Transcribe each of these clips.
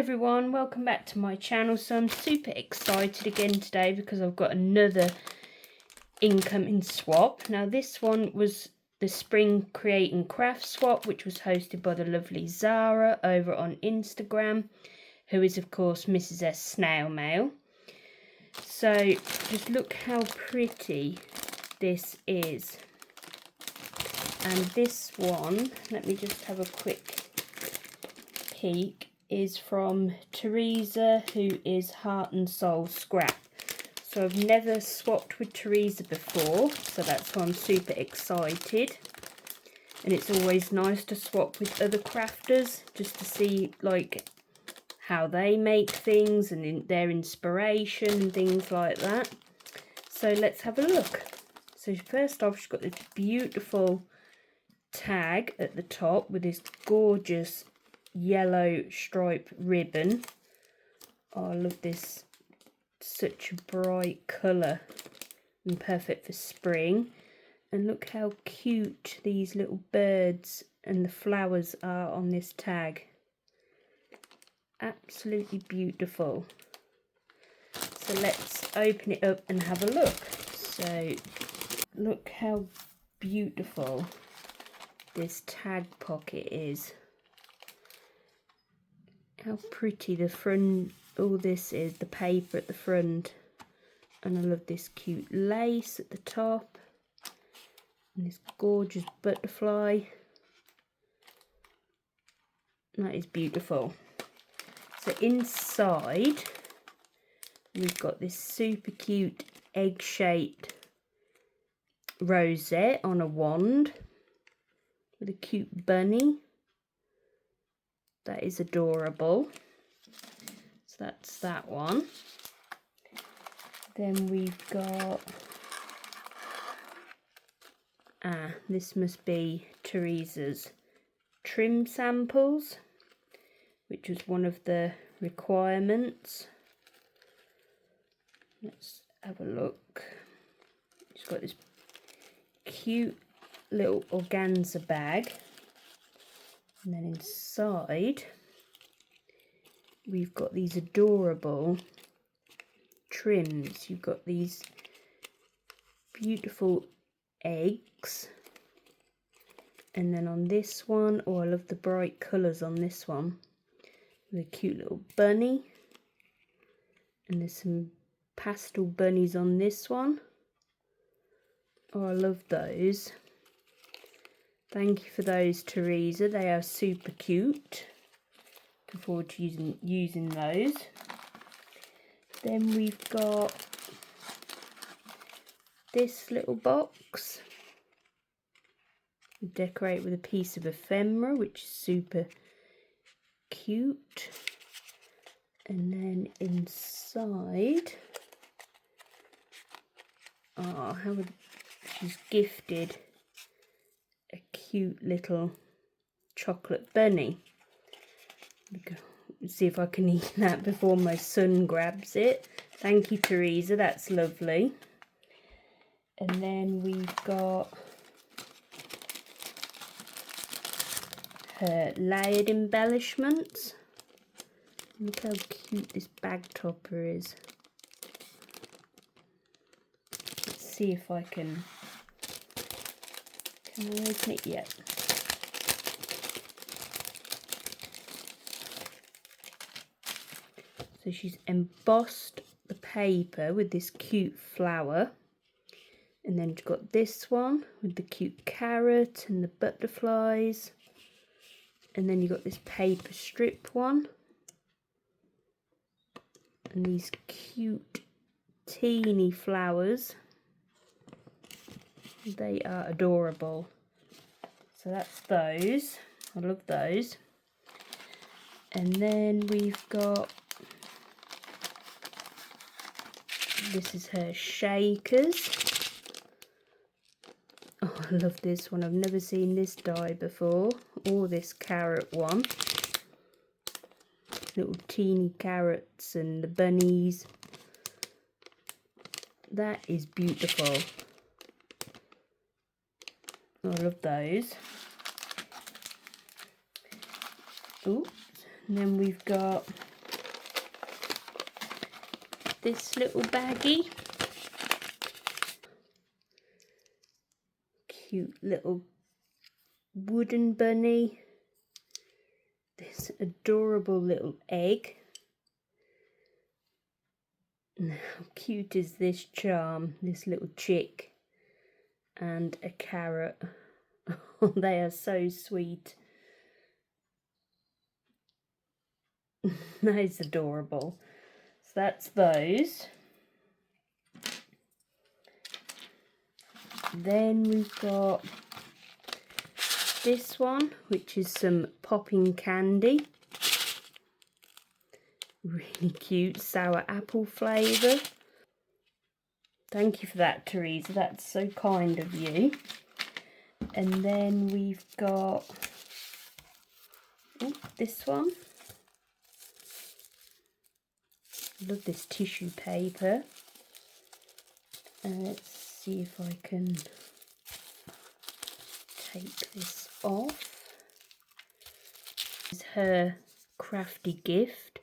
everyone, welcome back to my channel. So I'm super excited again today because I've got another incoming swap. Now this one was the Spring Create and Craft swap, which was hosted by the lovely Zara over on Instagram, who is of course Mrs. S Snail Mail. So just look how pretty this is. And this one, let me just have a quick peek, is from Teresa, who is Heart and Soul Scrap. So I've never swapped with Teresa before, so that's why I'm super excited. And it's always nice to swap with other crafters just to see like how they make things and their inspiration and things like that. So let's have a look. So first off, she's got this beautiful tag at the top with this gorgeous yellow stripe ribbon. Oh, I love this, such a bright colour and perfect for spring. And look how cute these little birds and the flowers are on this tag. Absolutely beautiful. So let's open it up and have a look. So look how beautiful this tag pocket is. How pretty the front, all this is, the paper at the front. And I love this cute lace at the top. And this gorgeous butterfly. That is beautiful. So inside, we've got this super cute egg-shaped rosette on a wand with a cute bunny. That is adorable. So that's that one. Then we've got, this must be Teresa's trim samples, which was one of the requirements. Let's have a look. She's got this cute little organza bag. And then inside, we've got these adorable trims. You've got these beautiful eggs. And then on this one, oh, I love the bright colours on this one. With a cute little bunny. And there's some pastel bunnies on this one. Oh, I love those. Thank you for those, Teresa. They are super cute. Looking forward to using those. Then we've got this little box. Decorate with a piece of ephemera, which is super cute. And then inside, oh, she's gifted a cute little chocolate bunny. Let's see if I can eat that before my son grabs it. Thank you, Teresa, that's lovely. And then we've got her layered embellishments. Look how cute this bag topper is. Let's see if I can I open it yet? So she's embossed the paper with this cute flower. And then you've got this one with the cute carrot and the butterflies. And then you've got this paper strip one. And these cute teeny flowers. They are adorable. So that's those. I love those. And then we've got, this is her shakers. Oh, I love this one. I've never seen this die before. Or this carrot one. Little teeny carrots and the bunnies. That is beautiful. Oh, I love those. Oops. And then we've got this little baggie. Cute little wooden bunny. This adorable little egg. How cute is this charm? This little chick and a carrot. Oh, they are so sweet. That is adorable. So that's those. Then we've got this one, which is some popping candy. Really cute sour apple flavour. Thank you for that, Teresa. That's so kind of you. And then we've got this one. Love this tissue paper. Let's see if I can take this off. This is her Crafty gift.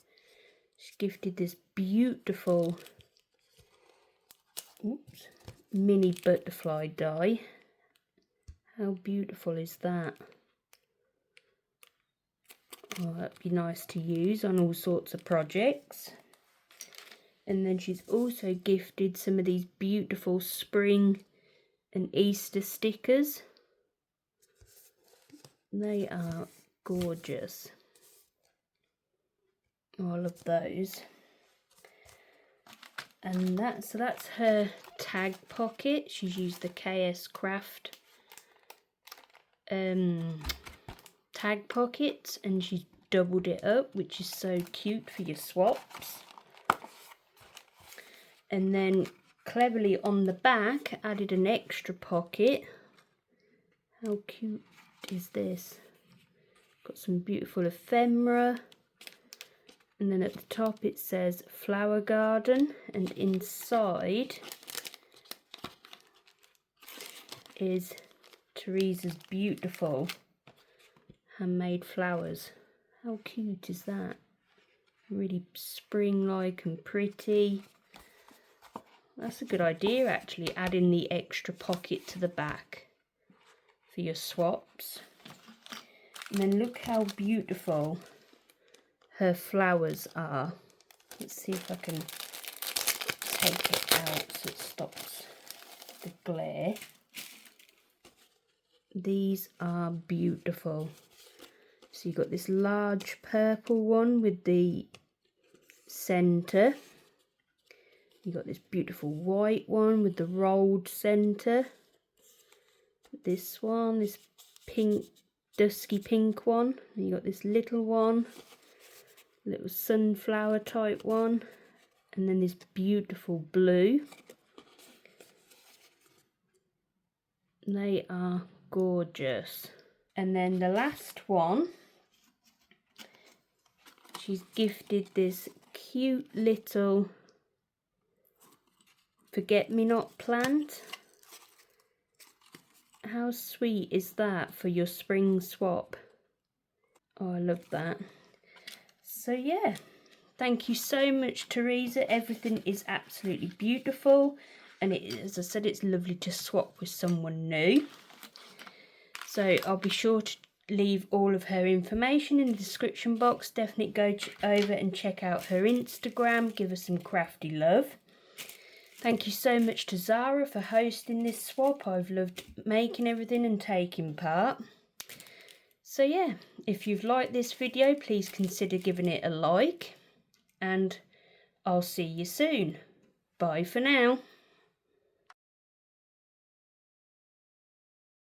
She gifted this beautiful mini butterfly die. How beautiful is that? Oh, that'd be nice to use on all sorts of projects. And then she's also gifted some of these beautiful spring and Easter stickers. They are gorgeous. Oh, I love those. And that's her tag pocket. She's used the KS Craft tag pockets, and she's doubled it up, which is so cute for your swaps. And then cleverly on the back added an extra pocket. How cute is this? Got some beautiful ephemera, and then at the top it says flower garden, and inside is Teresa's beautiful handmade flowers. How cute is that? Really spring-like and pretty. That's a good idea, actually, adding the extra pocket to the back for your swaps. And then look how beautiful her flowers are. Let's see if I can take it out so it stops the glare. These are beautiful. So you've got this large purple one with the centre. You've got this beautiful white one with the rolled centre. This one, this pink, dusky pink one. And you've got this little one, little sunflower type one. And then this beautiful blue. They are gorgeous. And then the last one, she's gifted this cute little forget-me-not plant. How sweet is that for your spring swap? Oh, I love that. So yeah, thank you so much, Teresa. Everything is absolutely beautiful, and as I said, it's lovely to swap with someone new. So I'll be sure to leave all of her information in the description box. Definitely go over and check out her Instagram. Give her some crafty love. Thank you so much to Zara for hosting this swap. I've loved making everything and taking part. So yeah, if you've liked this video, please consider giving it a like. And I'll see you soon. Bye for now.